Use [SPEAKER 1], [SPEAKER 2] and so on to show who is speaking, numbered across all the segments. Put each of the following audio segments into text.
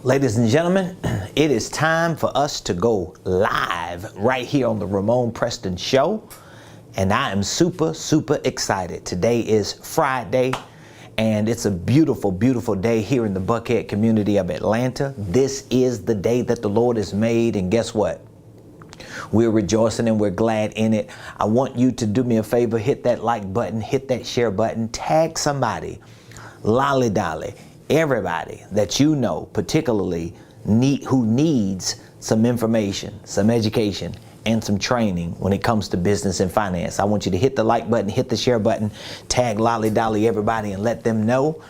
[SPEAKER 1] Ladies and gentlemen, it is time for us to go live right here on the Ramonepreston Show. And I am super excited. Today is Friday, and it's a beautiful day here in the Buckhead community of Atlanta. This is the day that the Lord has made, and guess what? We're rejoicing and we're glad in it. I want you to do me a favor, hit that like button, hit that share button, tag somebody, lolly dolly, everybody that you know, particularly who needs some information, some education, and some training when it comes to business and finance. I want you to hit the like button, hit the share button, tag lolly dolly everybody, and let them know.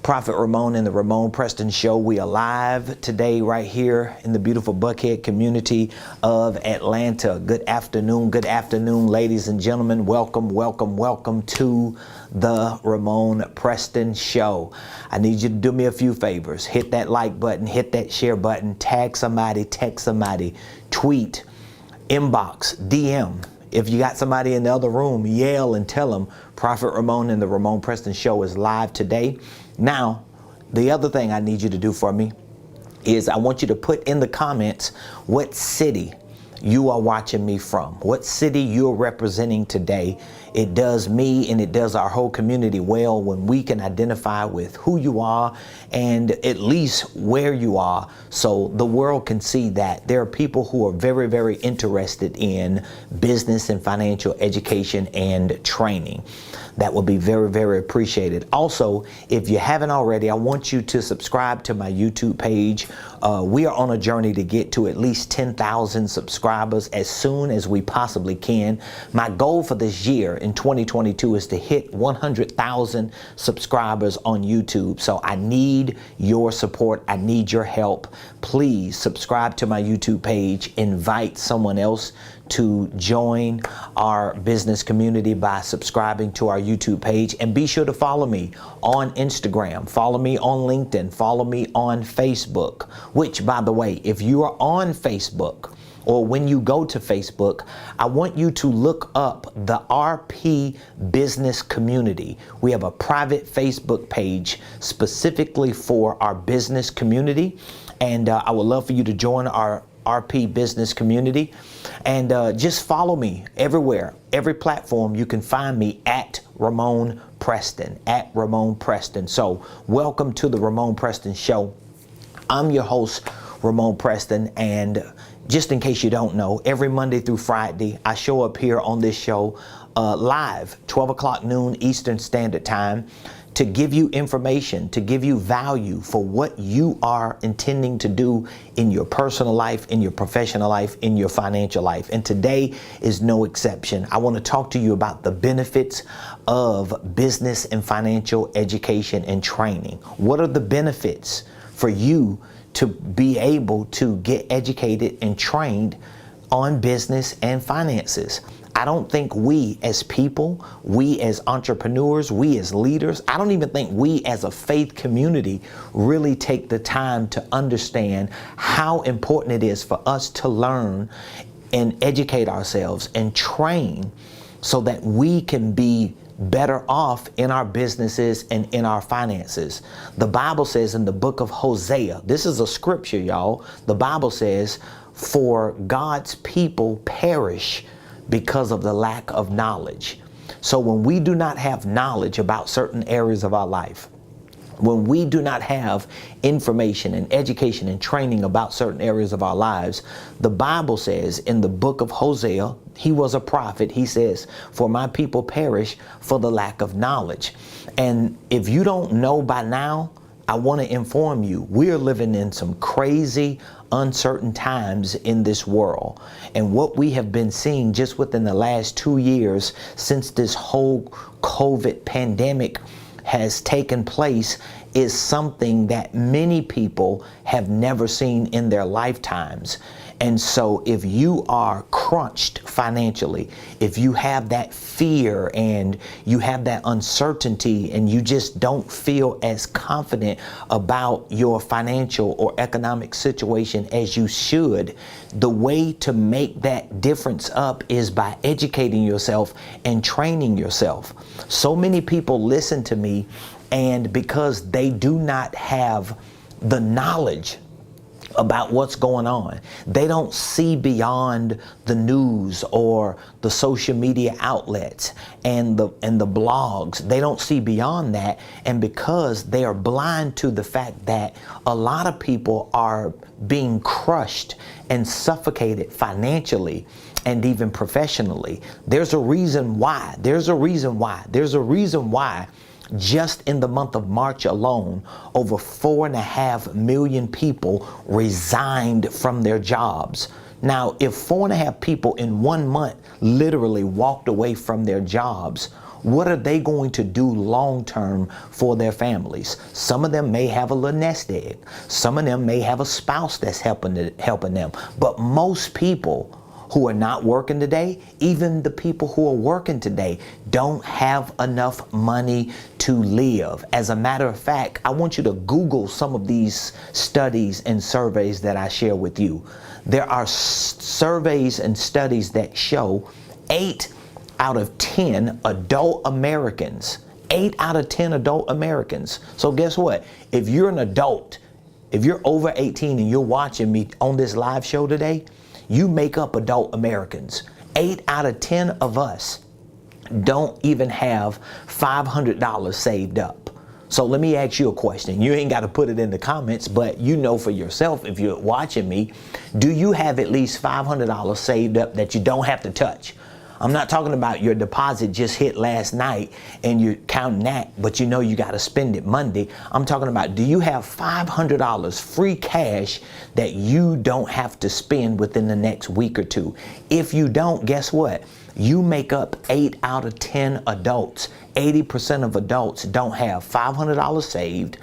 [SPEAKER 1] Prophet Ramon and the Ramonepreston Show. We are live today right here in the beautiful Buckhead community of Atlanta. Good afternoon, ladies and gentlemen. Welcome to the Ramonepreston Show. I need you to do me a few favors. Hit that like button, hit that share button, tag somebody, text somebody, tweet, inbox, DM. If you got somebody in the other room, yell and tell them Prophet Ramon and the Ramonepreston Show is live today. Now, the other thing I need you to do for me is I want you to put in the comments what city you are watching me from, what city you're representing today. It does me and it does our whole community well when we can identify with who you are and at least where you are, so the world can see that there are people who are very interested in business and financial education and training. That will be very appreciated. Also, if you haven't already, I want you to subscribe to my YouTube page. We are on a journey to get to at least 10,000 subscribers as soon as we possibly can. My goal for this year in 2022 is to hit 100,000 subscribers on YouTube. So I need your support. I need your help. Please subscribe to my YouTube page. Invite someone else to join our business community by subscribing to our YouTube page, and be sure to follow me on Instagram, follow me on LinkedIn, follow me on Facebook, which, by the way, if you are on Facebook or when you go to Facebook, I want you to look up the RP Business Community. We have a private Facebook page specifically for our business community, and I would love for you to join our RP Business Community, and just follow me everywhere, every platform. You can find me at Ramonepreston, at Ramonepreston. So welcome to the Ramonepreston Show. I'm your host, Ramonepreston, and just in case you don't know, every Monday through Friday, I show up here on this show live, 12 o'clock noon Eastern Standard Time, to give you information, to give you value for what you are intending to do in your personal life, in your professional life, in your financial life. And today is no exception. I want to talk to you about the benefits of business and financial education and training. What are the benefits for you to be able to get educated and trained on business and finances? I don't think we as people, we as entrepreneurs, we as leaders, I don't even think we as a faith community really take the time to understand how important it is for us to learn and educate ourselves and train so that we can be better off in our businesses and in our finances. The Bible says in the book of Hosea, this is a scripture, y'all. The Bible says, "For God's people perish because of the lack of knowledge." So when we do not have knowledge about certain areas of our life, when we do not have information and education and training about certain areas of our lives, the Bible says in the book of Hosea, he was a prophet, he says, "For my people perish for the lack of knowledge." And if you don't know by now, I want to inform you, we're living in some crazy, uncertain times in this world. And what we have been seeing just within the last 2 years since this whole COVID pandemic has taken place is something that many people have never seen in their lifetimes. And so if you are crunched financially, if you have that fear and you have that uncertainty and you just don't feel as confident about your financial or economic situation as you should, the way to make that difference up is by educating yourself and training yourself. So many people listen to me, and because they do not have the knowledge about what's going on. They don't see beyond the news or the social media outlets and the blogs. They don't see beyond that, and because they are blind to the fact that a lot of people are being crushed and suffocated financially and even professionally. There's a reason why. Just in the month of March alone, over 4.5 million people resigned from their jobs. Now, if 4.5 people in 1 month literally walked away from their jobs, what are they going to do long term for their families? Some of them may have a little nest egg. Some of them may have a spouse that's helping them. But most people who are not working today, even the people who are working today, don't have enough money to live. As a matter of fact, I want you to Google some of these studies and surveys that I share with you. There are surveys and studies that show 8 out of 10 adult Americans, 8 out of 10 adult Americans. So guess what? If you're an adult, if you're over 18 and you're watching me on this live show today, you make up adult Americans. 8 out of 10 of us don't even have $500 saved up. So let me ask you a question. You ain't got to put it in the comments, but you know for yourself, if you're watching me, do you have at least $500 saved up that you don't have to touch? I'm not talking about your deposit just hit last night and you're counting that, but you know you got to spend it Monday. I'm talking about, do you have $500 free cash that you don't have to spend within the next week or two? If you don't, guess what? You make up 8 out of 10 adults. 80% of adults don't have $500 saved.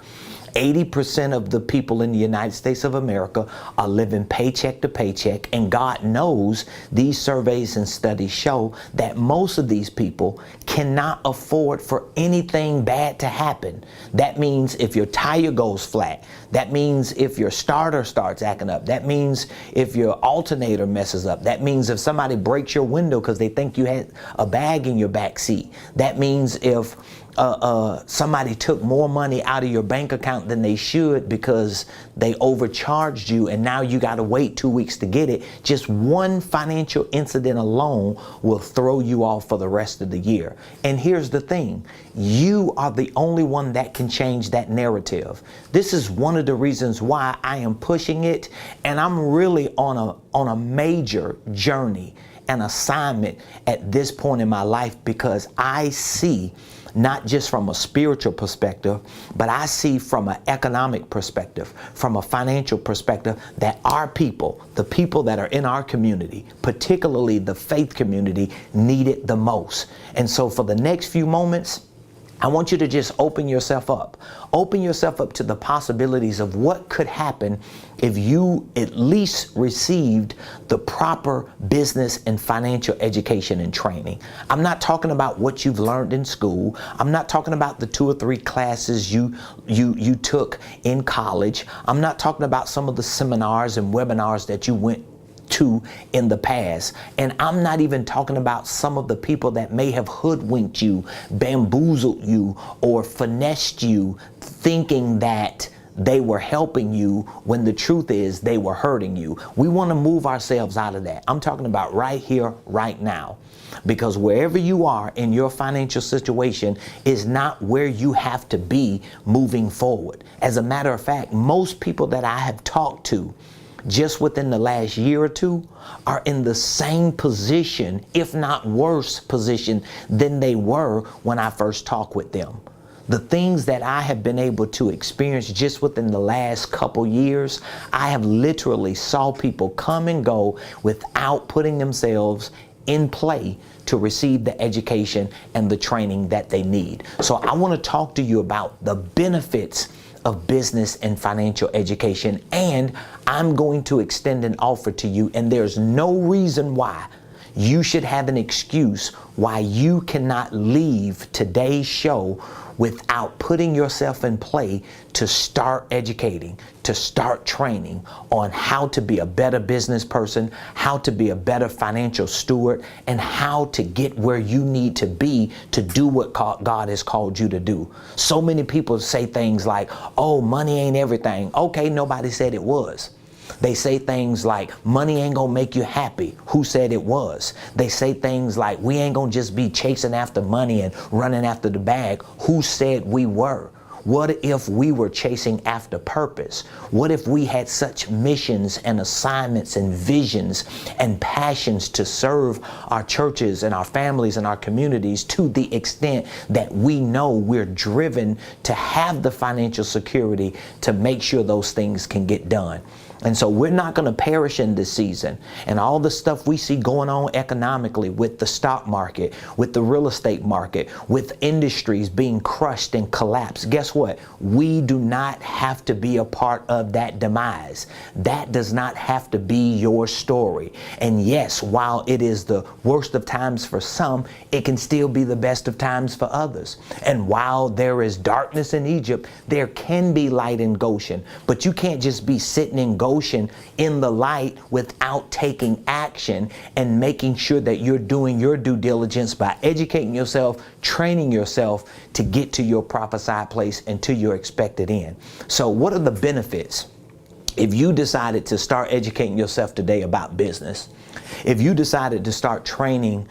[SPEAKER 1] 80% of the people in the United States of America are living paycheck to paycheck, and God knows these surveys and studies show that most of these people cannot afford for anything bad to happen. That means if your tire goes flat, that means if your starter starts acting up, that means if your alternator messes up, that means if somebody breaks your window because they think you had a bag in your back seat, that means if somebody took more money out of your bank account than they should because they overcharged you and now you got to wait 2 weeks to get it. Just one financial incident alone will throw you off for the rest of the year. And here's the thing, you are the only one that can change that narrative. This is one of the reasons why I am pushing it, and I'm really on a major journey and assignment at this point in my life, because I see not just from a spiritual perspective, but I see from an economic perspective, from a financial perspective, that our people, the people that are in our community, particularly the faith community, need it the most. And so for the next few moments, I want you to just open yourself up. Open yourself up to the possibilities of what could happen if you at least received the proper business and financial education and training. I'm not talking about what you've learned in school. I'm not talking about the 2 or 3 classes you took in college. I'm not talking about some of the seminars and webinars that you went to in the past. And I'm not even talking about some of the people that may have hoodwinked you, bamboozled you, or finessed you, thinking that they were helping you when the truth is they were hurting you. We want to move ourselves out of that. I'm talking about right here, right now. Because wherever you are in your financial situation is not where you have to be moving forward. As a matter of fact, most people that I have talked to just within the last year or two are in the same position, if not worse position than they were when I first talked with them. The things that I have been able to experience just within the last couple years, I have literally saw people come and go without putting themselves in play to receive the education and the training that they need. So I want to talk to you about the benefits of business and financial education, and I'm going to extend an offer to you, and there's no reason why you should have an excuse why you cannot leave today's show without putting yourself in play to start educating, to start training on how to be a better business person, how to be a better financial steward, and how to get where you need to be to do what God has called you to do. So many people say things like, oh, money ain't everything. Okay, nobody said it was. They say things like, money ain't gonna make you happy. Who said it was? They say things like, we ain't gonna just be chasing after money and running after the bag. Who said we were? What if we were chasing after purpose? What if we had such missions and assignments and visions and passions to serve our churches and our families and our communities to the extent that we know we're driven to have the financial security to make sure those things can get done? And so we're not going to perish in this season. And all the stuff we see going on economically with the stock market, with the real estate market, with industries being crushed and collapsed. Guess what? We do not have to be a part of that demise. That does not have to be your story. And yes, while it is the worst of times for some, it can still be the best of times for others. And while there is darkness in Egypt, there can be light in Goshen. But you can't just be sitting in Goshen in the light without taking action and making sure that you're doing your due diligence by educating yourself, training yourself to get to your prophesied place and to your expected end. So what are the benefits? If you decided to start educating yourself today about business, if you decided to start training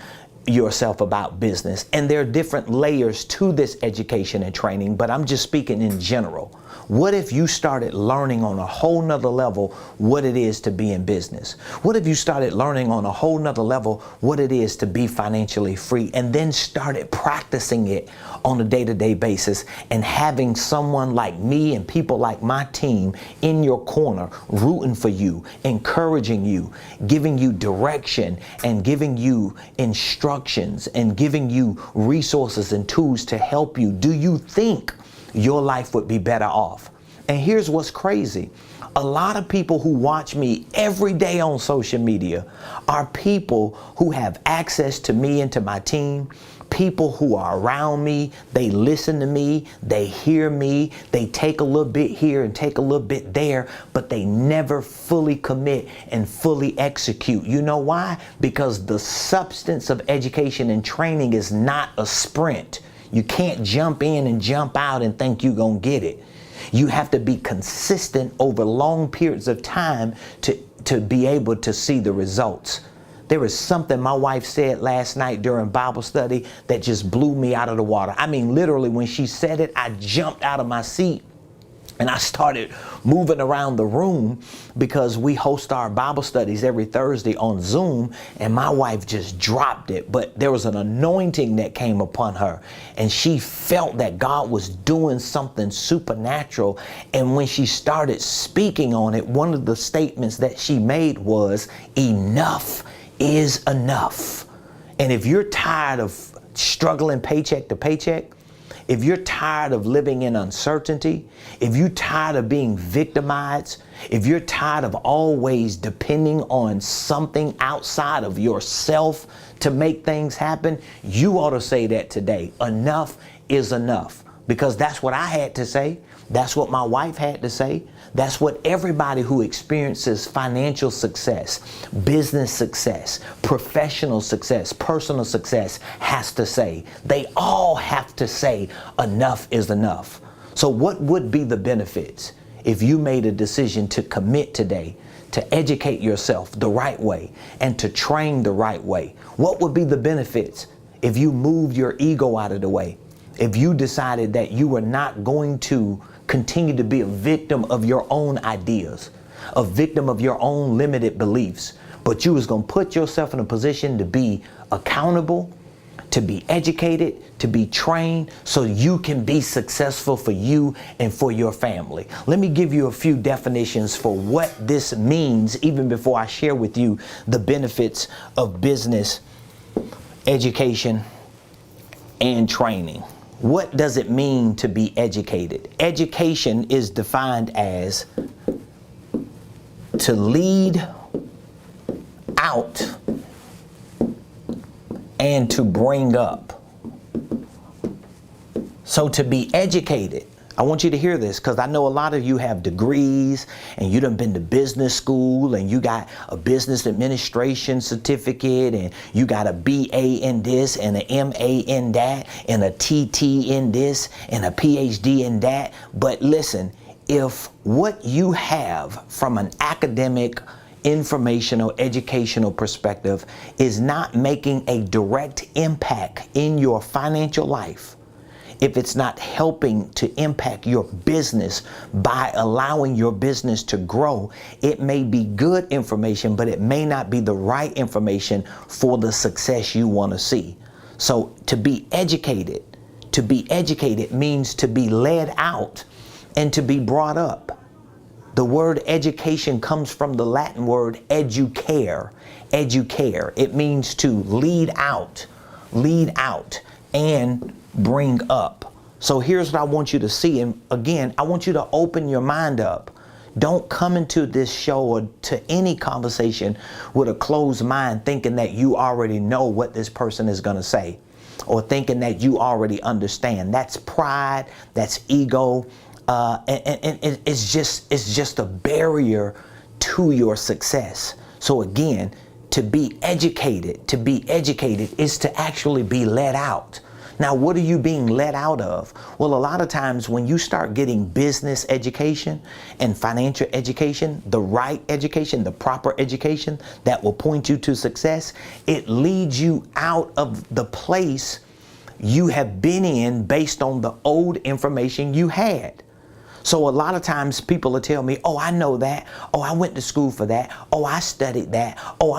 [SPEAKER 1] yourself about business, and there are different layers to this education and training, but I'm just speaking in general. What if you started learning on a whole nother level what it is to be in business? What if you started learning on a whole nother level what it is to be financially free, and then started practicing it on a day-to-day basis and having someone like me and people like my team in your corner rooting for you, encouraging you, giving you direction and giving you instructions and giving you resources and tools to help you? Do you think your life would be better off? And here's what's crazy. A lot of people who watch me every day on social media are people who have access to me and to my team, people who are around me. They listen to me, they hear me, they take a little bit here and take a little bit there, but they never fully commit and fully execute. You know why? Because the substance of education and training is not a sprint. You can't jump in and jump out and think you're going to get it. You have to be consistent over long periods of time to be able to see the results. There is something my wife said last night during Bible study that just blew me out of the water. I mean, literally, when she said it, I jumped out of my seat and I started moving around the room because we host our Bible studies every Thursday on Zoom, and my wife just dropped it. But there was an anointing that came upon her, and she felt that God was doing something supernatural. And when she started speaking on it, one of the statements that she made was, enough is enough. And if you're tired of struggling paycheck to paycheck, if you're tired of living in uncertainty, if you're tired of being victimized, if you're tired of always depending on something outside of yourself to make things happen, you ought to say that today. Enough is enough. Because that's what I had to say. That's what my wife had to say. That's what everybody who experiences financial success, business success, professional success, personal success has to say. They all have to say enough is enough. So what would be the benefits if you made a decision to commit today to educate yourself the right way and to train the right way? What would be the benefits if you moved your ego out of the way? If you decided that you were not going to continue to be a victim of your own ideas, a victim of your own limited beliefs, but you was going to put yourself in a position to be accountable, to be educated, to be trained, so you can be successful for you and for your family. Let me give you a few definitions for what this means, even before I share with you the benefits of business, education, and training. What does it mean to be educated? Education is defined as to lead out and to bring up. So to be educated, I want you to hear this, because I know a lot of you have degrees and you done been to business school and you got a business administration certificate and you got a BA in this and an MA in that and a TT in this and a PhD in that. But listen, if what you have from an academic, informational, educational perspective is not making a direct impact in your financial life, if it's not helping to impact your business by allowing your business to grow, it may be good information, but it may not be the right information for the success you want to see. So to be educated means to be led out and to be brought up. The word education comes from the Latin word educare. Educare. It means to lead out, and bring up. So here's what I want you to see. And again, I want you to open your mind up. Don't come into this show or to any conversation with a closed mind thinking that you already know what this person is going to say, or thinking that you already understand. That's pride, that's ego, and it's just a barrier to your success. So again, to be educated is to actually be led out. Now, what are you being led out of? Well, a lot of times when you start getting business education and financial education, the right education, the proper education that will point you to success, it leads you out of the place you have been in based on the old information you had. So a lot of times people will tell me, oh, I know that. Oh, I went to school for that. Oh, I studied that. Oh,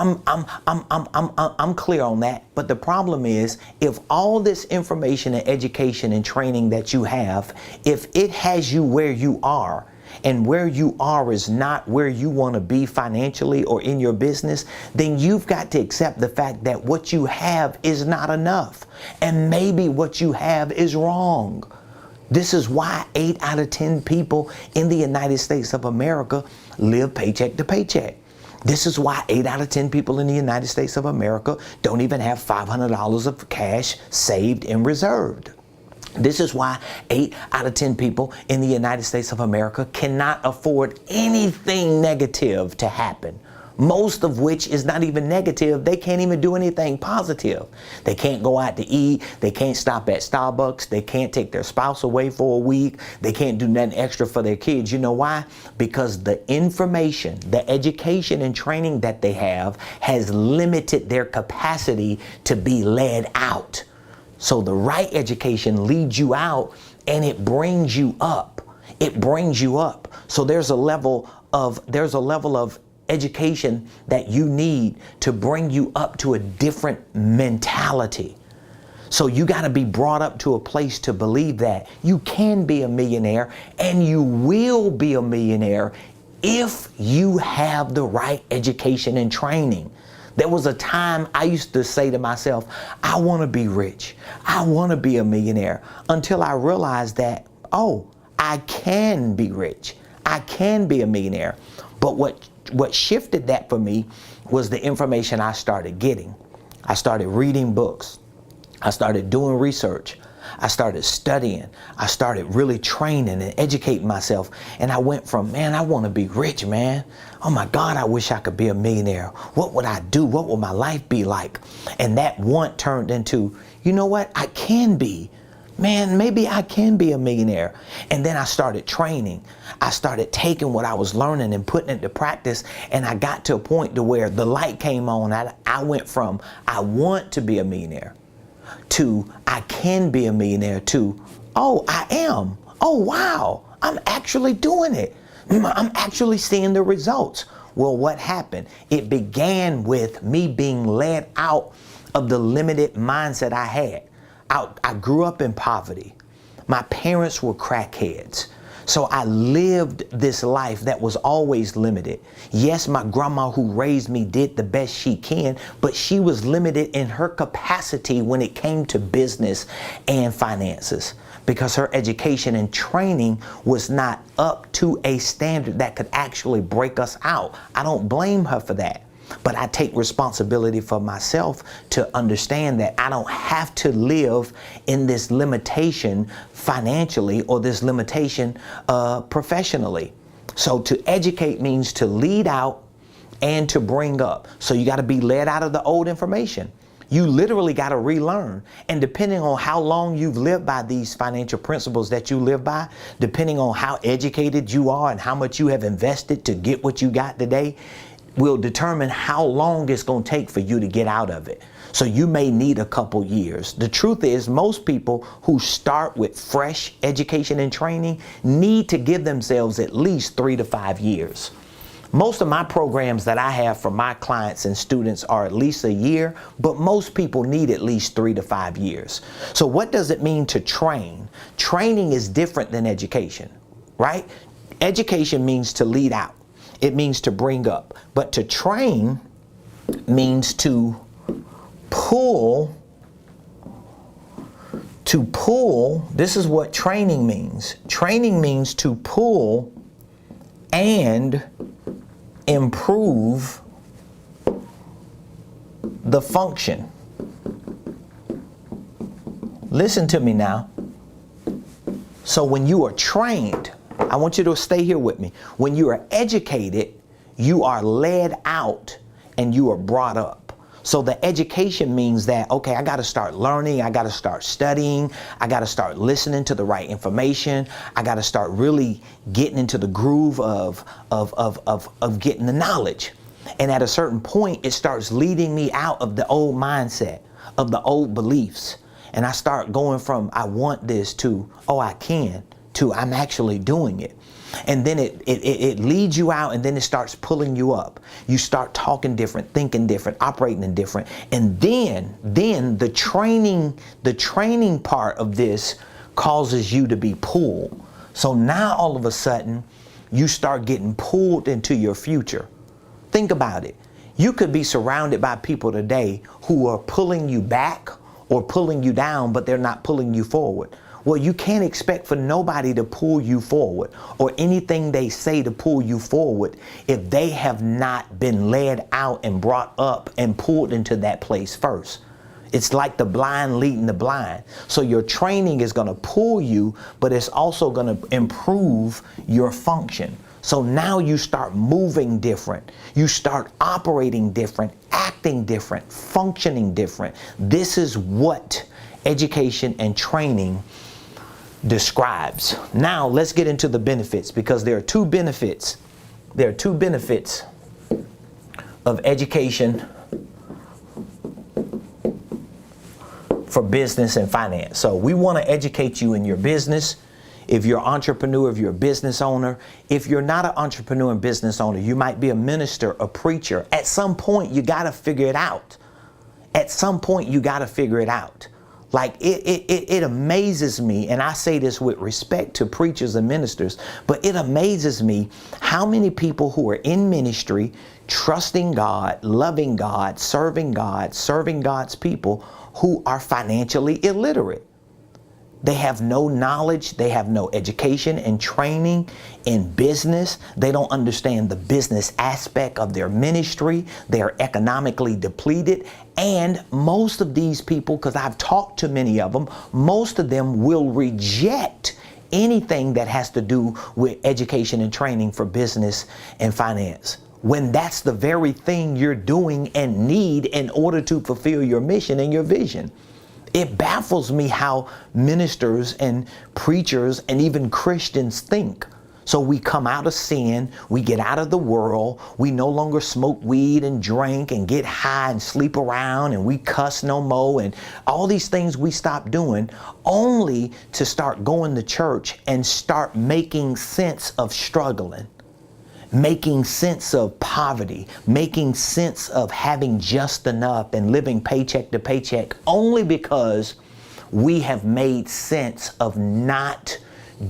[SPEAKER 1] I'm clear on that. But the problem is, if all this information and education and training that you have, if it has you where you are, and where you are is not where you want to be financially or in your business, then you've got to accept the fact that what you have is not enough. And maybe what you have is wrong. This is why 8 out of 10 people in the United States of America live paycheck to paycheck. This is why 8 out of 10 people in the United States of America don't even have $500 of cash saved and reserved. This is why 8 out of 10 people in the United States of America cannot afford anything negative to happen. Most of which is not even negative. They can't even do anything positive. They can't go out to eat. They can't stop at Starbucks. They can't take their spouse away for a week. They can't do nothing extra for their kids. You know why? Because the information, the education and training that they have has limited their capacity to be led out. So the right education leads you out and it brings you up. It brings you up. So there's a level of education that you need to bring you up to a different mentality. So you got to be brought up to a place to believe that you can be a millionaire and you will be a millionaire if you have the right education and training. There was a time I used to say to myself, I want to be rich. I want to be a millionaire, until I realized that, oh, I can be rich. I can be a millionaire. But what shifted that for me was the information I started getting. I started reading books. I started doing research. I started studying. I started really training and educating myself. And I went from, man, I want to be rich, man. Oh my God, I wish I could be a millionaire. What would I do? What would my life be like? And that want turned into, you know what? I can be. Man, maybe I can be a millionaire. And then I started training. I started taking what I was learning and putting it into practice. And I got to a point to where the light came on. I went from, I want to be a millionaire, to I can be a millionaire, to, oh, I am. Oh, wow, I'm actually doing it. I'm actually seeing the results. Well, what happened? It began with me being led out of the limited mindset I had. I grew up in poverty. My parents were crackheads. So I lived this life that was always limited. Yes, my grandma who raised me did the best she can, but she was limited in her capacity when it came to business and finances, because her education and training was not up to a standard that could actually break us out. I don't blame her for that. But I take responsibility for myself to understand that I don't have to live in this limitation financially or this limitation professionally. So to educate means to lead out and to bring up. So you got to be led out of the old information. You literally got to relearn. And depending on how long you've lived by these financial principles that you live by, depending on how educated you are and how much you have invested to get what you got today, will determine how long it's going to take for you to get out of it. So you may need a couple years. The truth is, most people who start with fresh education and training need to give themselves at least 3 to 5 years. Most of my programs that I have for my clients and students are at least a year, but most people need at least 3 to 5 years. So what does it mean to train? Training is different than education, right? Education means to lead out. It means to bring up. But to train means to pull. This is what training means. Training means to pull and improve the function. Listen to me now. So when you are trained, I want you to stay here with me. When you are educated, you are led out and you are brought up. So the education means that, okay, I got to start learning. I got to start studying. I got to start listening to the right information. I got to start really getting into the groove of getting the knowledge. And at a certain point, it starts leading me out of the old mindset, of the old beliefs. And I start going from, I want this, to, oh, I can, to I'm actually doing it. And then it leads you out, and then it starts pulling you up. You start talking different, thinking different, operating different. And then the training part of this causes you to be pulled. So now all of a sudden you start getting pulled into your future. Think about it. You could be surrounded by people today who are pulling you back or pulling you down, but they're not pulling you forward. Well, you can't expect for nobody to pull you forward or anything they say to pull you forward if they have not been led out and brought up and pulled into that place first. It's like the blind leading the blind. So your training is going to pull you, but it's also going to improve your function. So now you start moving different. You start operating different, acting different, functioning different. This is what education and training describes. Now let's get into the benefits, because there are two benefits. There are two benefits of education for business and finance. So we want to educate you in your business. If you're an entrepreneur, if you're a business owner, if you're not an entrepreneur and business owner, you might be a minister, a preacher. At some point, you got to figure it out. At some point, you got to figure it out. Like it amazes me, and I say this with respect to preachers and ministers, but it amazes me how many people who are in ministry, trusting God, loving God, serving God's people, who are financially illiterate. They have no knowledge, they have no education and training in business. They don't understand the business aspect of their ministry. They are economically depleted. And most of these people, because I've talked to many of them, most of them will reject anything that has to do with education and training for business and finance, when that's the very thing you're doing and need in order to fulfill your mission and your vision. It baffles me how ministers and preachers and even Christians think. So we come out of sin, we get out of the world, we no longer smoke weed and drink and get high and sleep around, and we cuss no more, and all these things we stop doing, only to start going to church and start making sense of struggling, making sense of poverty, making sense of having just enough and living paycheck to paycheck, only because we have made sense of not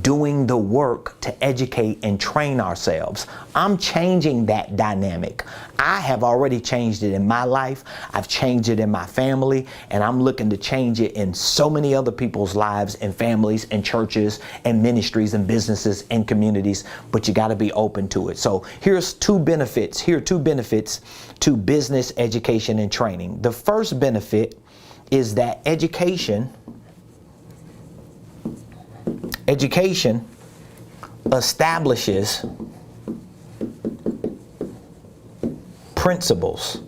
[SPEAKER 1] doing the work to educate and train ourselves. I'm changing that dynamic. I have already changed it in my life. I've changed it in my family, and I'm looking to change it in so many other people's lives and families and churches and ministries and businesses and communities, but you got to be open to it. So here's two benefits. Here are two benefits to business, education, and training. The first benefit is that education establishes principles.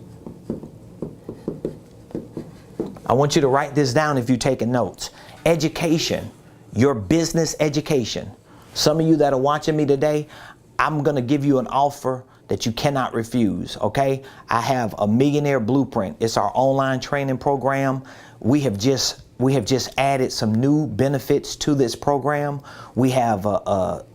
[SPEAKER 1] I want you to write this down if you're taking notes. Education, your business education. Some of you that are watching me today, I'm going to give you an offer that you cannot refuse, okay? I have a Millionaire Blueprint. It's our online training program. We have just added some new benefits to this program. We have a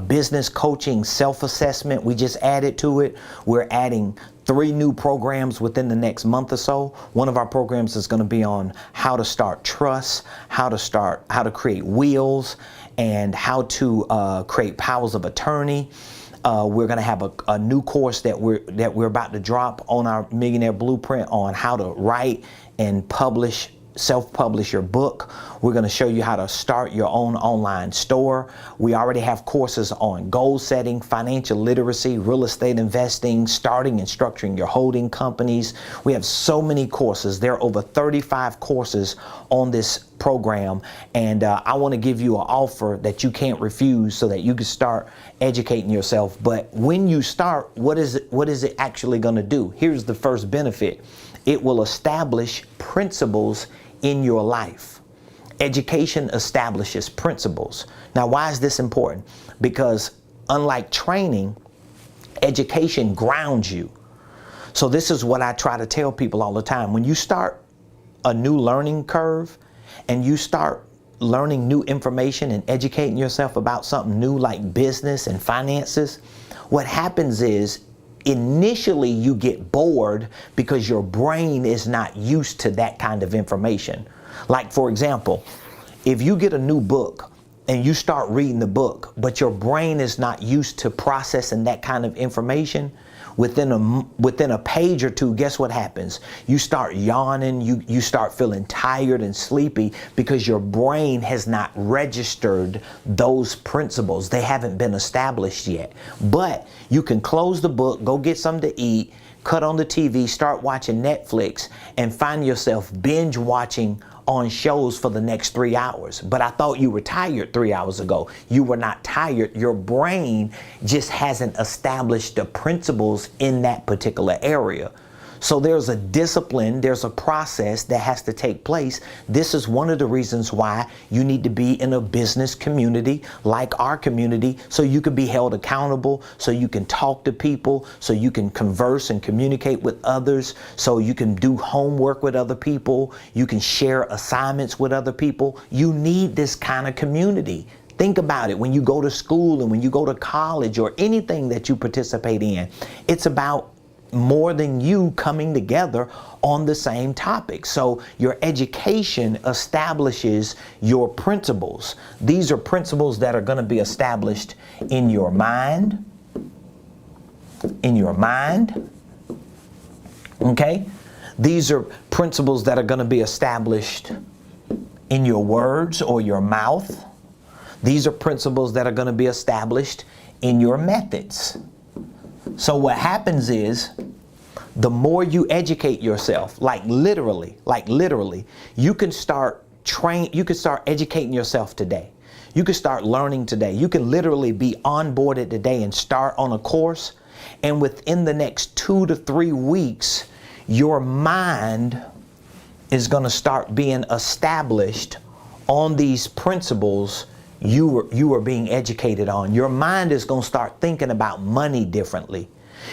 [SPEAKER 1] business coaching self-assessment. We just added to it. We're adding 3 new programs within the next month or so. One of our programs is going to be on how to start trust, how to create wills, and how to create powers of attorney. We're going to have a new course that we're about to drop on our Millionaire Blueprint on how to write and self-publish your book. We're going to show you how to start your own online store. We already have courses on goal setting, financial literacy, real estate investing, starting and structuring your holding companies. We have so many courses. There are over 35 courses on this program, and I want to give you an offer that you can't refuse so that you can start educating yourself. But when you start, what is it actually going to do? Here's the first benefit. It will establish principles in your life. Education establishes principles. Now, why is this important? Because unlike training, education grounds you. So this is what I try to tell people all the time. When you start a new learning curve and you start learning new information and educating yourself about something new like business and finances, what happens is initially you get bored because your brain is not used to that kind of information. Like, for example, if you get a new book and you start reading the book, but your brain is not used to processing that kind of information, within a page or two, guess what happens? You start yawning, you start feeling tired and sleepy because your brain has not registered those principles. They haven't been established yet. But you can close the book, go get something to eat, cut on the TV, start watching Netflix, and find yourself binge watching on shows for the next 3 hours. But I thought you were tired 3 hours ago. You were not tired. Your brain just hasn't established the principles in that particular area. So there's a discipline, there's a process that has to take place. This is one of the reasons why you need to be in a business community like our community, so you can be held accountable, so you can talk to people, so you can converse and communicate with others, so you can do homework with other people, you can share assignments with other people. You need this kind of community. Think about it. When you go to school and when you go to college or anything that you participate in, it's about more than you coming together on the same topic. So your education establishes your principles. These are principles that are going to be established in your mind. Okay? These are principles that are going to be established in your words or your mouth. These are principles that are going to be established in your methods. So what happens is, the more you educate yourself, like literally, you can start educating yourself today. You can start learning today. You can literally be onboarded today and start on a course. And within the next 2 to 3 weeks, your mind is going to start being established on these principles you are being educated on. Your mind is going to start thinking about money differently.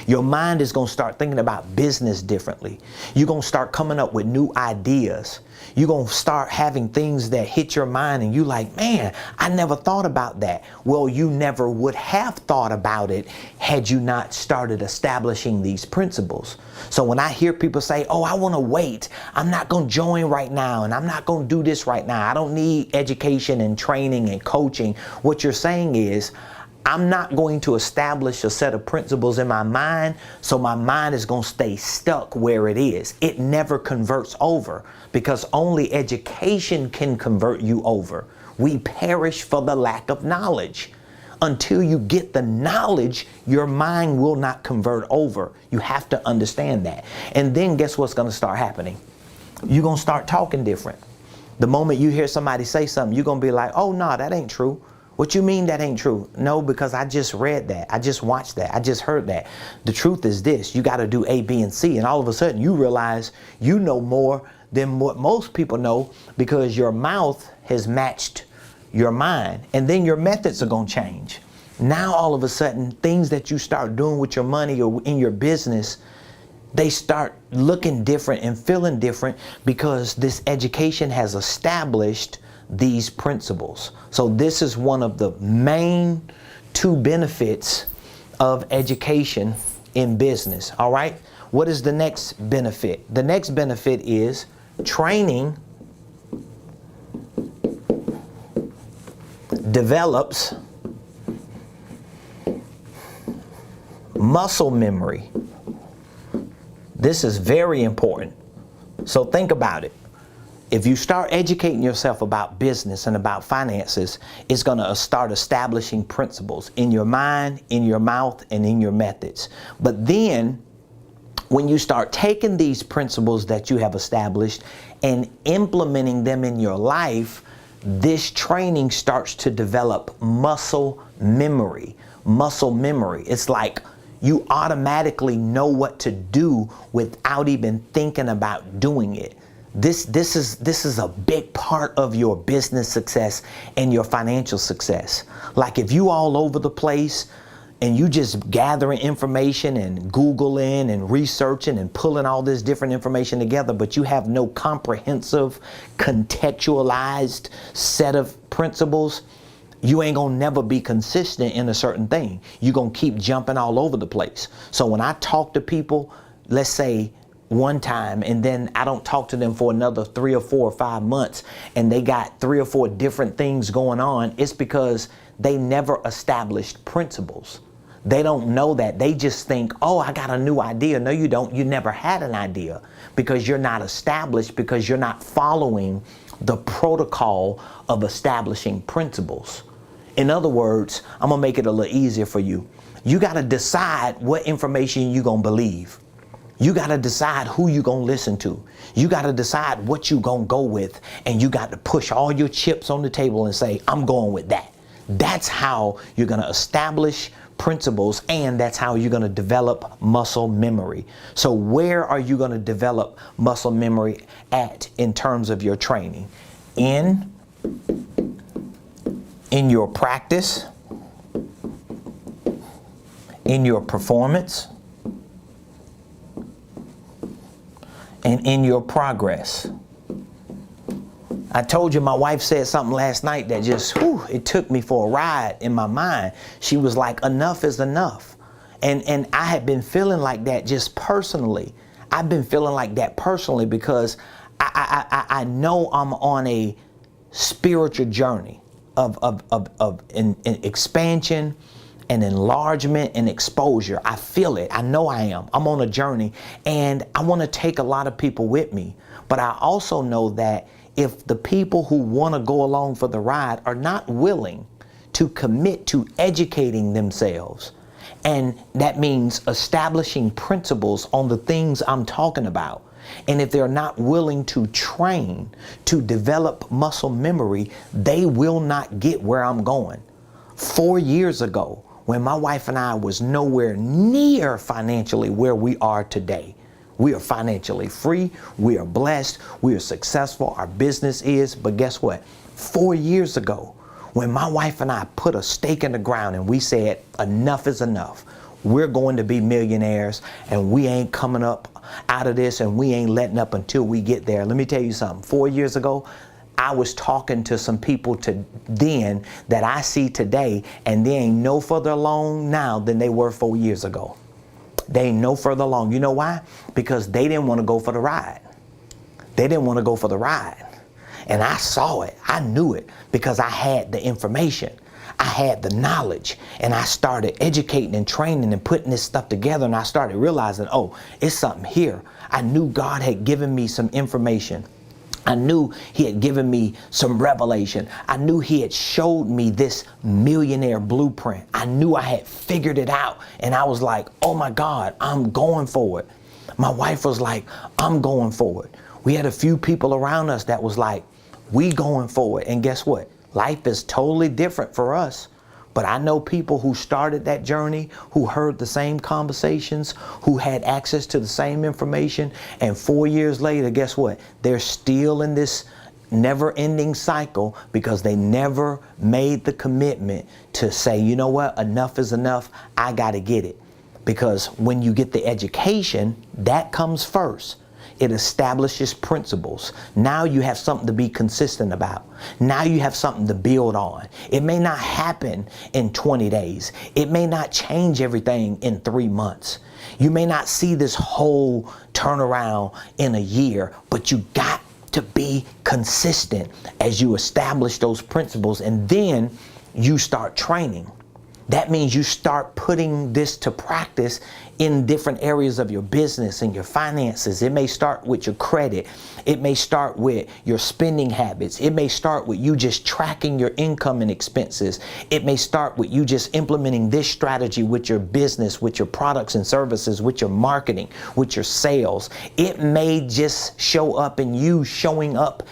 [SPEAKER 1] Your mind is going to start thinking about business differently. You're going to start coming up with new ideas. You're going to start having things that hit your mind and you like, man, I never thought about that. Well, you never would have thought about it had you not started establishing these principles. So when I hear people say, oh, I want to wait, I'm not going to join right now, and I'm not going to do this right now, I don't need education and training and coaching, what you're saying is, I'm not going to establish a set of principles in my mind, so my mind is going to stay stuck where it is. It never converts over, because only education can convert you over. We perish for the lack of knowledge. Until you get the knowledge, your mind will not convert over. You have to understand that. And then guess what's going to start happening? You're going to start talking different. The moment you hear somebody say something, you're going to be like, oh, no, that ain't true. What you mean that ain't true? No, because I just read that. I just watched that. I just heard that. The truth is this. You got to do A, B, and C. And all of a sudden you realize you know more than what most people know, because your mouth has matched your mind, and then your methods are going to change. Now all of a sudden, things that you start doing with your money or in your business, they start looking different and feeling different, because this education has established these principles. So this is one of the main two benefits of education in business. All right. What is the next benefit? The next benefit is training develops muscle memory. This is very important. So think about it. If you start educating yourself about business and about finances, it's going to start establishing principles in your mind, in your mouth, and in your methods. But then when you start taking these principles that you have established and implementing them in your life, this training starts to develop muscle memory. Muscle memory. It's like you automatically know what to do without even thinking about doing it. This is a big part of your business success and your financial success. Like if you all over the place and you just gathering information and Googling and researching and pulling all this different information together, but you have no comprehensive, contextualized set of principles, you ain't gonna never be consistent in a certain thing. You're gonna keep jumping all over the place. So when I talk to people, let's say one time, and then I don't talk to them for another 3 or 4 or 5 months, and they got 3 or 4 different things going on, it's because they never established principles. They don't know that. They just think, oh, I got a new idea. No, you don't. You never had an idea, because you're not established, because you're not following the protocol of establishing principles. In other words, I'm gonna make it a little easier for you. You gotta decide what information you're gonna believe. You got to decide who you're going to listen to. You got to decide what you're going to go with. And you got to push all your chips on the table and say, I'm going with that. That's how you're going to establish principles, and that's how you're going to develop muscle memory. So where are you going to develop muscle memory at in terms of your training? In your practice, in your performance, and in your progress. I told you my wife said something last night that just, it took me for a ride in my mind. She was like, enough is enough. And I had been feeling like that just personally. I've been feeling like that personally because I know I'm on a spiritual journey of expansion and enlargement and exposure. I feel it. I know I am. I'm on a journey, and I want to take a lot of people with me. But I also know that if the people who want to go along for the ride are not willing to commit to educating themselves, and that means establishing principles on the things I'm talking about, and if they're not willing to train to develop muscle memory, they will not get where I'm going. 4 years ago, when my wife and I was nowhere near financially where we are today. We are financially free. We are blessed. We are successful. Our business is. But guess what? 4 years ago, when my wife and I put a stake in the ground and we said, enough is enough. We're going to be millionaires, and we ain't coming up out of this, and we ain't letting up until we get there. Let me tell you something. 4 years ago, I was talking to some people then that I see today, and they ain't no further along now than they were 4 years ago. They ain't no further along. You know why? Because they didn't want to go for the ride. They didn't want to go for the ride. And I saw it. I knew it because I had the information. I had the knowledge, and I started educating and training and putting this stuff together, and I started realizing, oh, it's something here. I knew God had given me some information. I knew he had given me some revelation. I knew he had showed me this millionaire blueprint. I knew I had figured it out. And I was like, oh my God, I'm going for it. My wife was like, I'm going for it. We had a few people around us that was like, we going for it. And guess what? Life is totally different for us But I know people who started that journey, who heard the same conversations, who had access to the same information, and 4 years later, guess what? They're still in this never-ending cycle because they never made the commitment to say, you know what, enough is enough, I got to get it. Because when you get the education, that comes first. It establishes principles. Now you have something to be consistent about. Now you have something to build on. It may not happen in 20 days. It may not change everything in 3 months. You may not see this whole turnaround in a year, but you got to be consistent as you establish those principles, and then you start training. That means you start putting this to practice in different areas of your business and your finances. It may start with your credit. It may start with your spending habits. It may start with you just tracking your income and expenses. It may start with you just implementing this strategy with your business, with your products and services, with your marketing, with your sales. It may just show up in you showing up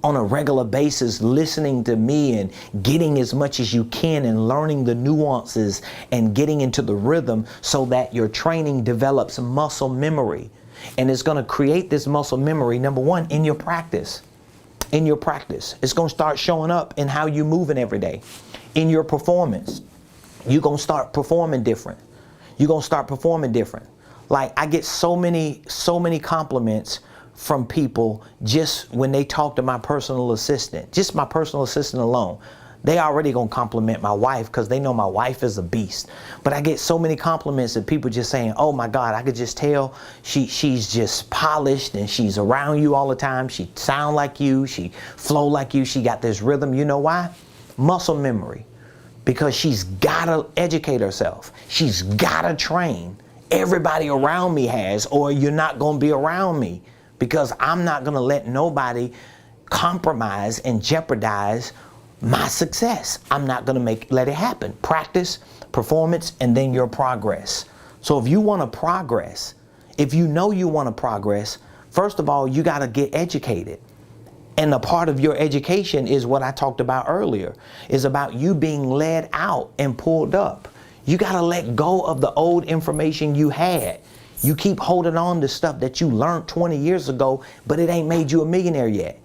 [SPEAKER 1] on a regular basis, listening to me and getting as much as you can and learning the nuances and getting into the rhythm so that your training develops muscle memory. And it's going to create this muscle memory, number one, in your practice. In your practice. It's going to start showing up in how you're moving every day. In your performance. You're going to start performing different. You're going to start performing different. Like, I get so many compliments from people just when they talk to my personal assistant, just my personal assistant alone. They already gonna compliment my wife because they know my wife is a beast. But I get so many compliments of people just saying, oh my God, I could just tell she's just polished and she's around you all the time. She sound like you, she flow like you, she got this rhythm. You know why? Muscle memory. Because she's gotta educate herself. She's gotta train. Everybody around me has, or you're not gonna be around me. Because I'm not going to let nobody compromise and jeopardize my success. I'm not going to let it happen. Practice, performance, and then your progress. So if you want to progress, if you know you want to progress, first of all, you got to get educated. And a part of your education is what I talked about earlier, is about you being led out and pulled up. You got to let go of the old information you had. You keep holding on to stuff that you learned 20 years ago, but it ain't made you a millionaire yet.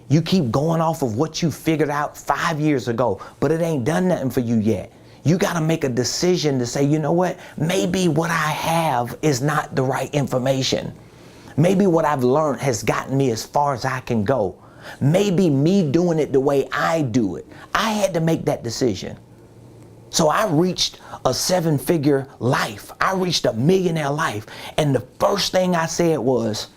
[SPEAKER 1] You keep going off of what you figured out 5 years ago, but it ain't done nothing for you yet. You got to make a decision to say, you know what? Maybe what I have is not the right information. Maybe what I've learned has gotten me as far as I can go. Maybe me doing it the way I do it. I had to make that decision. So I reached a 7-figure life. I reached a millionaire life. And the first thing I said was,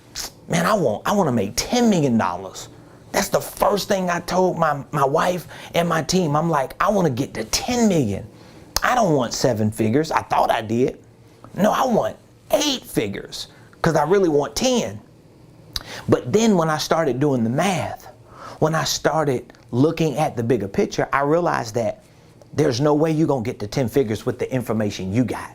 [SPEAKER 1] man, I want to make $10 million. That's the first thing I told my wife and my team. I'm like, I want to get to 10 million. I don't want 7 figures. I thought I did. No, I want 8 figures because I really want 10. But then when I started doing the math, when I started looking at the bigger picture, I realized that there's no way you're going to get to 10 figures with the information you got.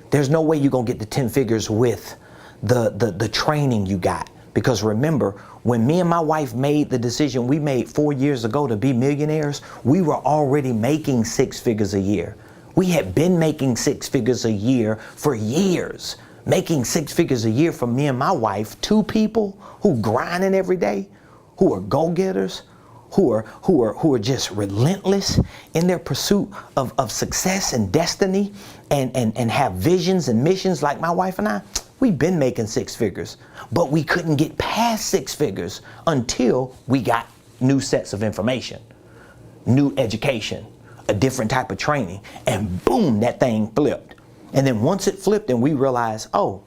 [SPEAKER 1] There's no way you're going to get to 10 figures with the training you got. Because remember, when me and my wife made the decision we made 4 years ago to be millionaires, we were already making 6 figures a year. We had been making 6 figures a year for years. Making 6 figures a year for me and my wife, 2 people who grinding every day, who are go-getters, who are just relentless in their pursuit of success and destiny and have visions and missions like my wife and I. We've been making 6 figures, but we couldn't get past 6 figures until we got new sets of information, new education, a different type of training, and boom, that thing flipped. And then once it flipped and we realized, oh,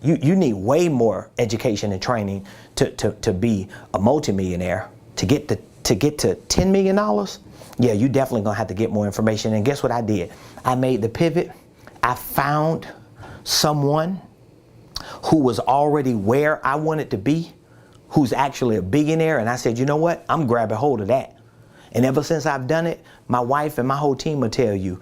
[SPEAKER 1] you need way more education and training to be a multimillionaire. To get to $10 million, yeah, you definitely gonna have to get more information. And guess what I did? I made the pivot. I found someone who was already where I wanted to be, who's actually a billionaire. And I said, you know what? I'm grabbing hold of that. And ever since I've done it, my wife and my whole team will tell you,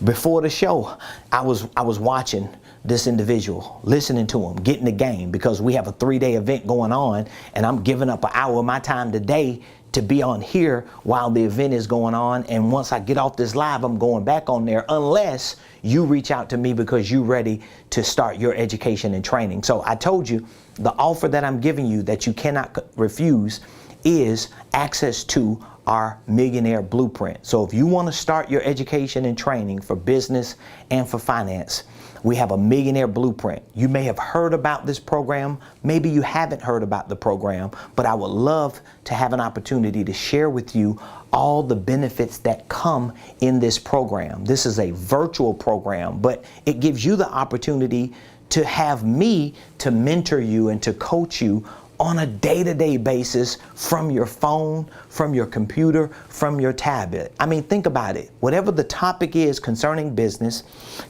[SPEAKER 1] before the show, I was watching this individual, listening to him, getting the game, because we have a 3-day event going on, and I'm giving up an hour of my time today to be on here while the event is going on. And once I get off this live, I'm going back on there, unless you reach out to me because you're ready to start your education and training. So I told you the offer that I'm giving you that you cannot refuse is access to our Millionaire Blueprint. So if you want to start your education and training for business and for finance, we have a Millionaire Blueprint. You may have heard about this program. Maybe you haven't heard about the program, but I would love to have an opportunity to share with you all the benefits that come in this program. This is a virtual program, but it gives you the opportunity to have me to mentor you and to coach you on a day-to-day basis from your phone, from your computer, from your tablet. I mean, think about it. Whatever the topic is concerning business,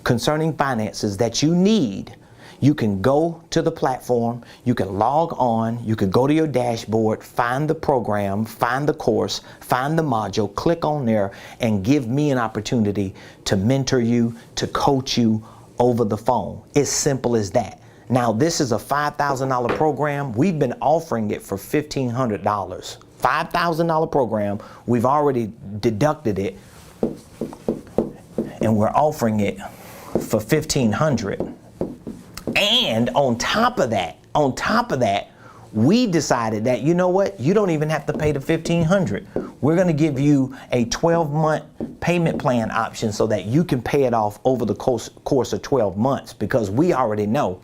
[SPEAKER 1] concerning finances that you need, you can go to the platform, you can log on, you can go to your dashboard, find the program, find the course, find the module, click on there, and give me an opportunity to mentor you, to coach you over the phone. It's simple as that. Now, this is a $5,000 program. We've been offering it for $1,500. $5,000 program. We've already deducted it, and we're offering it for $1,500. And on top of that, we decided that, you know what? You don't even have to pay the $1,500. We're going to give you a 12-month payment plan option so that you can pay it off over the course of 12 months, because we already know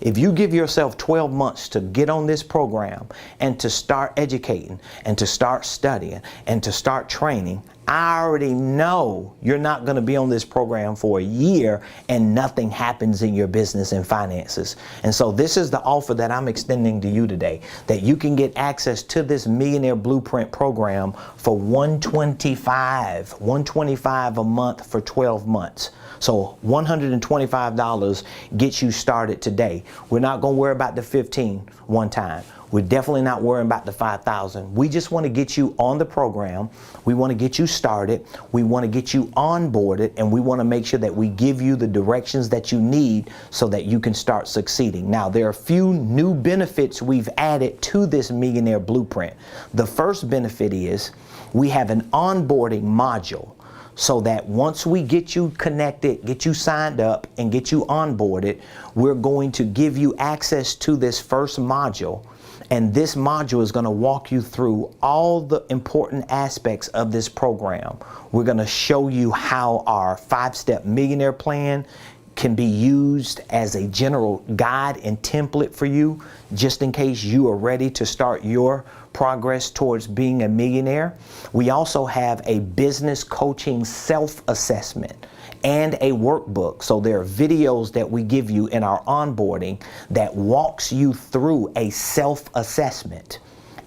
[SPEAKER 1] if you give yourself 12 months to get on this program and to start educating and to start studying and to start training, I already know you're not going to be on this program for a year and nothing happens in your business and finances. And so this is the offer that I'm extending to you today, that you can get access to this Millionaire Blueprint program for $125 a month for 12 months. So $125 gets you started today. We're not going to worry about the 15 one time. We're definitely not worrying about the 5,000. We just want to get you on the program. We want to get you started. We want to get you onboarded, and we want to make sure that we give you the directions that you need so that you can start succeeding. Now, there are a few new benefits we've added to this Millionaire Blueprint. The first benefit is we have an onboarding module, so that once we get you connected, get you signed up, and get you onboarded, we're going to give you access to this first module. And this module is going to walk you through all the important aspects of this program. We're going to show you how our 5-step millionaire plan can be used as a general guide and template for you, just in case you are ready to start your progress towards being a millionaire. We also have a business coaching self-assessment and a workbook. So there are videos that we give you in our onboarding that walks you through a self-assessment.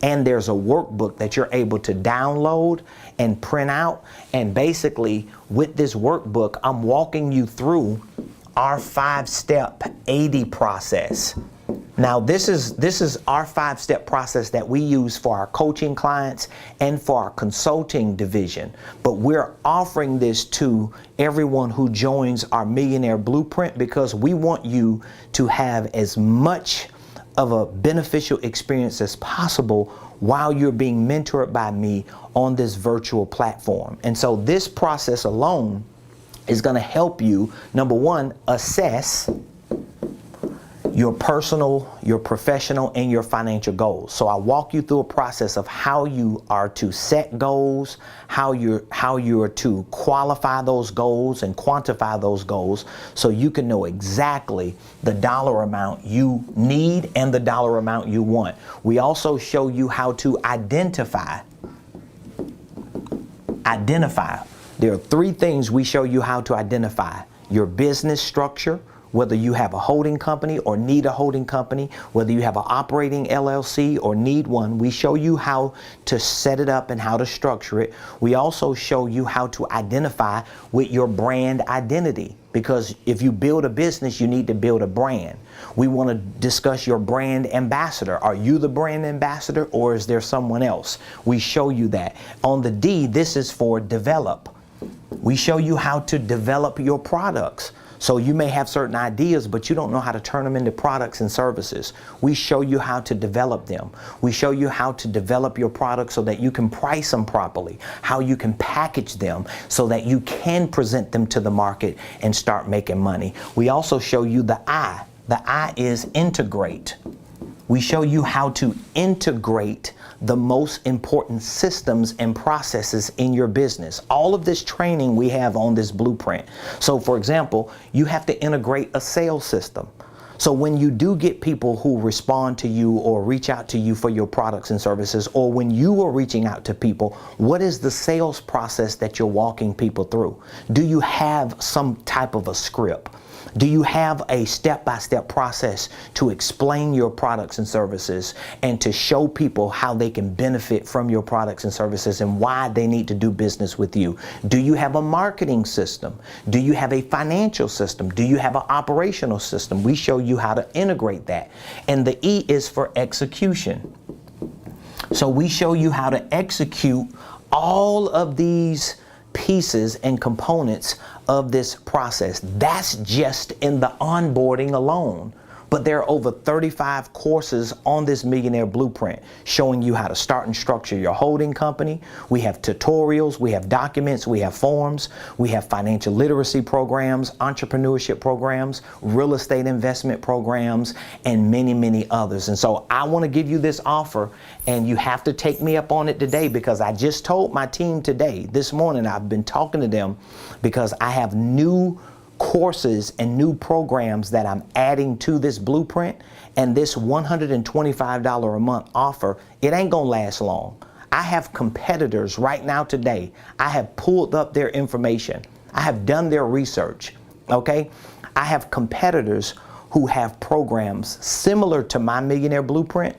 [SPEAKER 1] And there's a workbook that you're able to download and print out. And basically, with this workbook, I'm walking you through our 5-step 80 process. Now, this is our 5-step process that we use for our coaching clients and for our consulting division. But we're offering this to everyone who joins our Millionaire Blueprint, because we want you to have as much of a beneficial experience as possible while you're being mentored by me on this virtual platform. And so this process alone is going to help you, number one, assess your personal, your professional, and your financial goals. So I walk you through a process of how you are to set goals, how you are to qualify those goals and quantify those goals, so you can know exactly the dollar amount you need and the dollar amount you want. We also show you how to identify. There are 3 things we show you how to identify: your business structure, whether you have a holding company or need a holding company, whether you have an operating LLC or need one. We show you how to set it up and how to structure it. We also show you how to identify with your brand identity, because if you build a business, you need to build a brand. We want to discuss your brand ambassador. Are you the brand ambassador, or is there someone else? We show you that. On the D, this is for develop. We show you how to develop your products. So you may have certain ideas, but you don't know how to turn them into products and services. We show you how to develop them. We show you how to develop your products so that you can price them properly, how you can package them so that you can present them to the market and start making money. We also show you the I. The I is integrate. We show you how to integrate the most important systems and processes in your business. All of this training we have on this blueprint. So for example, you have to integrate a sales system. So when you do get people who respond to you or reach out to you for your products and services, or when you are reaching out to people, what is the sales process that you're walking people through? Do you have some type of a script? Do you have a step-by-step process to explain your products and services and to show people how they can benefit from your products and services and why they need to do business with you? Do you have a marketing system? Do you have a financial system? Do you have an operational system? We show you how to integrate that. And the E is for execution. So we show you how to execute all of these pieces and components of this process. That's just in the onboarding alone. But there are over 35 courses on this Millionaire Blueprint showing you how to start and structure your holding company. We have tutorials, we have documents, we have forms, we have financial literacy programs, entrepreneurship programs, real estate investment programs, and many, many others. And so I want to give you this offer, and you have to take me up on it today, because I just told my team today, this morning, I've been talking to them because I have new courses and new programs that I'm adding to this blueprint, and this $125 a month offer, it ain't gonna last long. I have competitors right now today. I have pulled up their information. I have done their research, okay? I have competitors who have programs similar to my Millionaire Blueprint,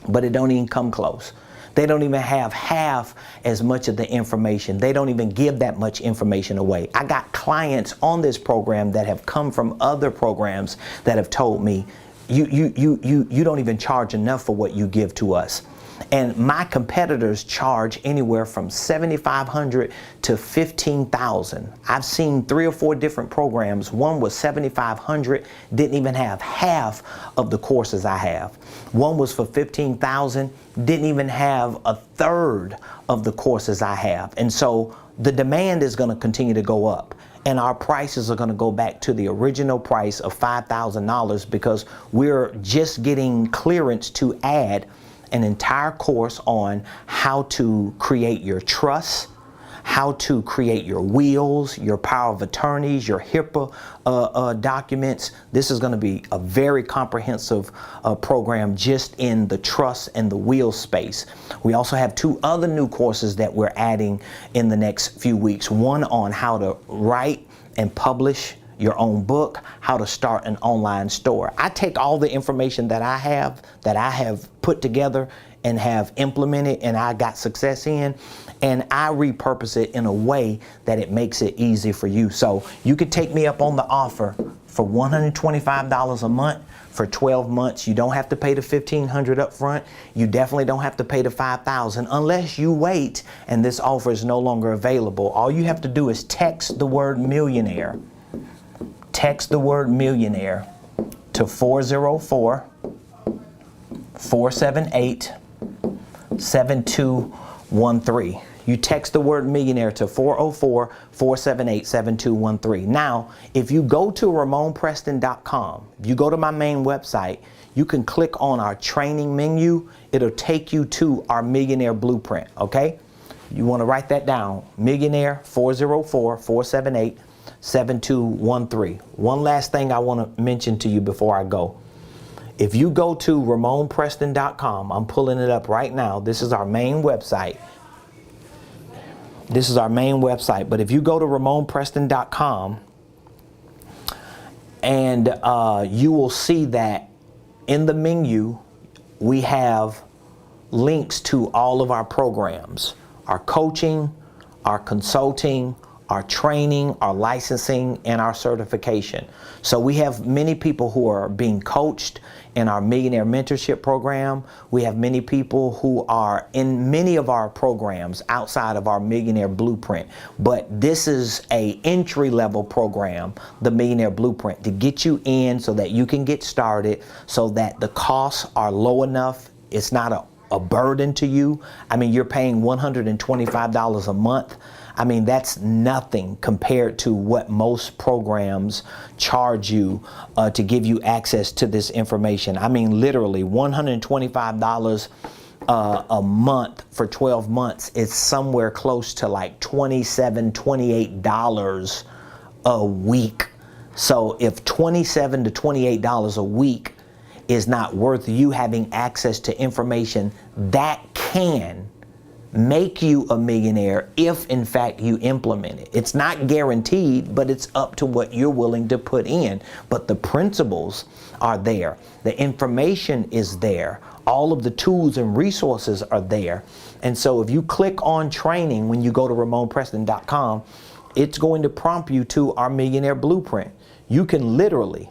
[SPEAKER 1] but it don't even come close. They don't even have half as much of the information. They don't even give that much information away. I got clients on this program that have come from other programs that have told me, you don't even charge enough for what you give to us. And my competitors charge anywhere from $7,500 to $15,000. I've seen 3 or 4 different programs. One was $7,500, didn't even have half of the courses I have. One was for $15,000, didn't even have a third of the courses I have. And so the demand is going to continue to go up, and our prices are going to go back to the original price of $5,000, because we're just getting clearance to add an entire course on how to create your trust, how to create your wills, your power of attorneys, your HIPAA documents. This is going to be a very comprehensive program just in the trust and the will space. We also have 2 other new courses that we're adding in the next few weeks. One on how to write and publish your own book, how to start an online store. I take all the information that I have put together and have implemented and I got success in, and I repurpose it in a way that it makes it easy for you. So you could take me up on the offer for $125 a month for 12 months. You don't have to pay the $1,500 up front. You definitely don't have to pay the $5,000 unless you wait and this offer is no longer available. All you have to do is text the word millionaire. Text the word millionaire to 404-478-7213. You text the word millionaire to 404-478-7213. Now, if you go to Ramonepreston.com, if you go to my main website, you can click on our training menu. It'll take you to our Millionaire Blueprint, okay? You want to write that down, millionaire 404-478-7213. One last thing I want to mention to you before I go. If you go to Ramonepreston.com, I'm pulling it up right now. This is our main website. This is our main website. But if you go to Ramonepreston.com, and you will see that in the menu, we have links to all of our programs, our coaching, our consulting, our training, our licensing, and our certification. So we have many people who are being coached in our Millionaire Mentorship program. We have many people who are in many of our programs outside of our Millionaire Blueprint. But this is a entry-level program, the Millionaire Blueprint, to get you in so that you can get started, so that the costs are low enough. It's not a burden to you. I mean, you're paying $125 a month. I mean, that's nothing compared to what most programs charge you to give you access to this information. I mean, literally $125 a month for 12 months is somewhere close to like $27, $28 a week. So if $27 to $28 a week is not worth you having access to information that can make you a millionaire if in fact you implement it. It's not guaranteed, but it's up to what you're willing to put in. But the principles are there. The information is there. All of the tools and resources are there. And so if you click on training when you go to Ramonepreston.com, it's going to prompt you to our Millionaire Blueprint. You can literally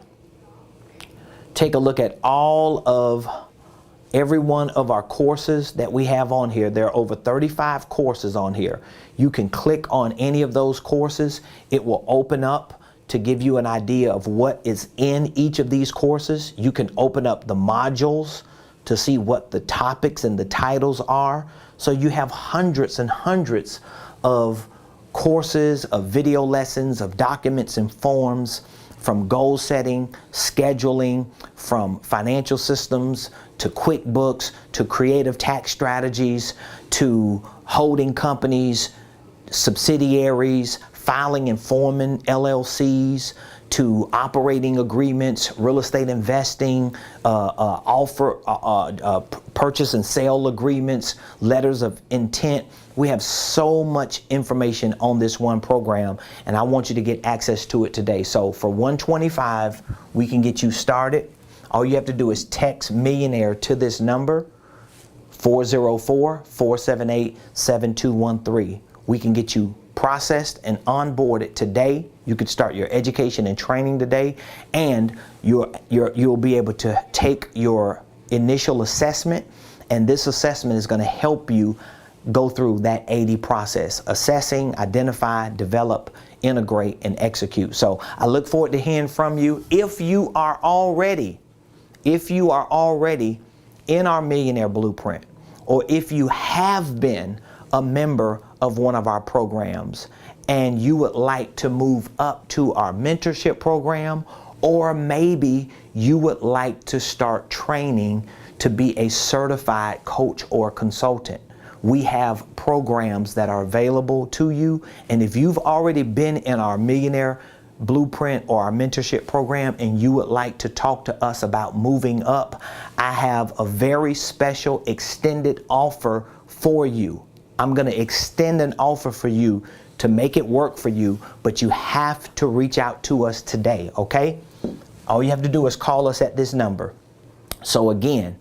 [SPEAKER 1] take a look at every one of our courses that we have on here. There are over 35 courses on here. You can click on any of those courses. It will open up to give you an idea of what is in each of these courses. You can open up the modules to see what the topics and the titles are. So you have hundreds and hundreds of courses, of video lessons, of documents and forms, from goal setting, scheduling, from financial systems, to QuickBooks, to creative tax strategies, to holding companies, subsidiaries, filing and forming LLCs, to operating agreements, real estate investing, purchase and sale agreements, letters of intent. We have so much information on this one program, and I want you to get access to it today. So for $125, we can get you started. All you have to do is text Millionaire to this number, 404-478-7213. We can get you processed and onboarded today. You could start your education and training today, and you'll be able to take your initial assessment, and this assessment is going to help you go through that 80 process: assessing, identify, develop, integrate, and execute. So I look forward to hearing from you. If you are already in our Millionaire Blueprint, or if you have been a member of one of our programs and you would like to move up to our mentorship program, or maybe you would like to start training to be a certified coach or consultant, we have programs that are available to you. And if you've already been in our Millionaire Blueprint or our mentorship program and you would like to talk to us about moving up, I have a very special extended offer for you. I'm going to extend an offer for you to make it work for you, but you have to reach out to us today, okay? All you have to do is call us at this number. So again,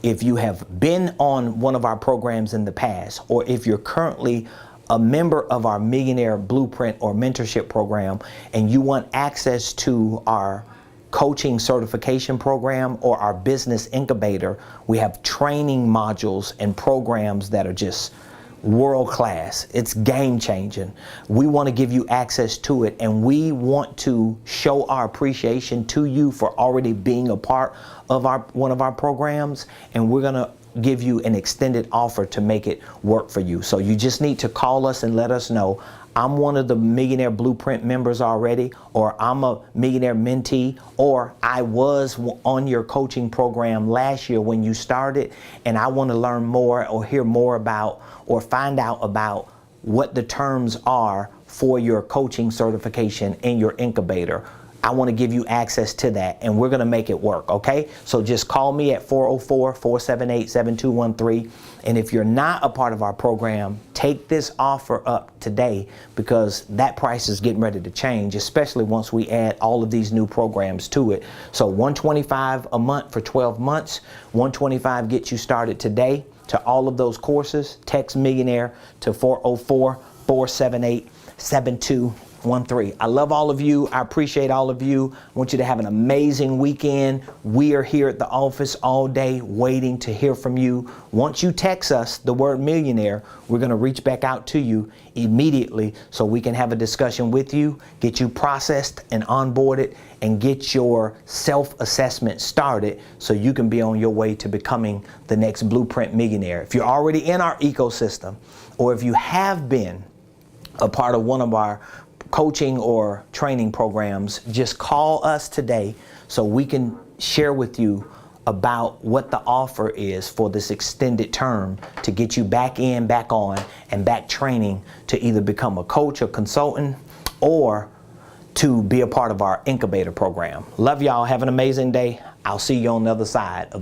[SPEAKER 1] if you have been on one of our programs in the past, or if you're currently a member of our Millionaire Blueprint or mentorship program and you want access to our coaching certification program or our business incubator, we have training modules and programs that are just world class. It's game changing. We want to give you access to it, and we want to show our appreciation to you for already being a part of one of our programs, and we're going to give you an extended offer to make it work for you. So you just need to call us and let us know, I'm one of the Millionaire Blueprint members already, or I'm a Millionaire mentee, or I was on your coaching program last year when you started, and I want to learn more or hear more about or find out about what the terms are for your coaching certification in your incubator. I want to give you access to that, and we're going to make it work, okay? So just call me at 404-478-7213. And if you're not a part of our program, take this offer up today, because that price is getting ready to change, especially once we add all of these new programs to it. So $125 a month for 12 months. $125 gets you started today to all of those courses. Text Millionaire to 404-478-7213. 7213. I love all of you. I appreciate all of you. I want you to have an amazing weekend. We are here at the office all day waiting to hear from you. Once you text us the word millionaire, we're going to reach back out to you immediately so we can have a discussion with you, get you processed and onboarded, and get your self-assessment started so you can be on your way to becoming the next Blueprint millionaire. If you're already in our ecosystem, or if you have been a part of one of our coaching or training programs, just call us today so we can share with you about what the offer is for this extended term to get you back in, back on, and back training to either become a coach or consultant or to be a part of our incubator program. Love y'all. Have an amazing day. I'll see you on the other side of the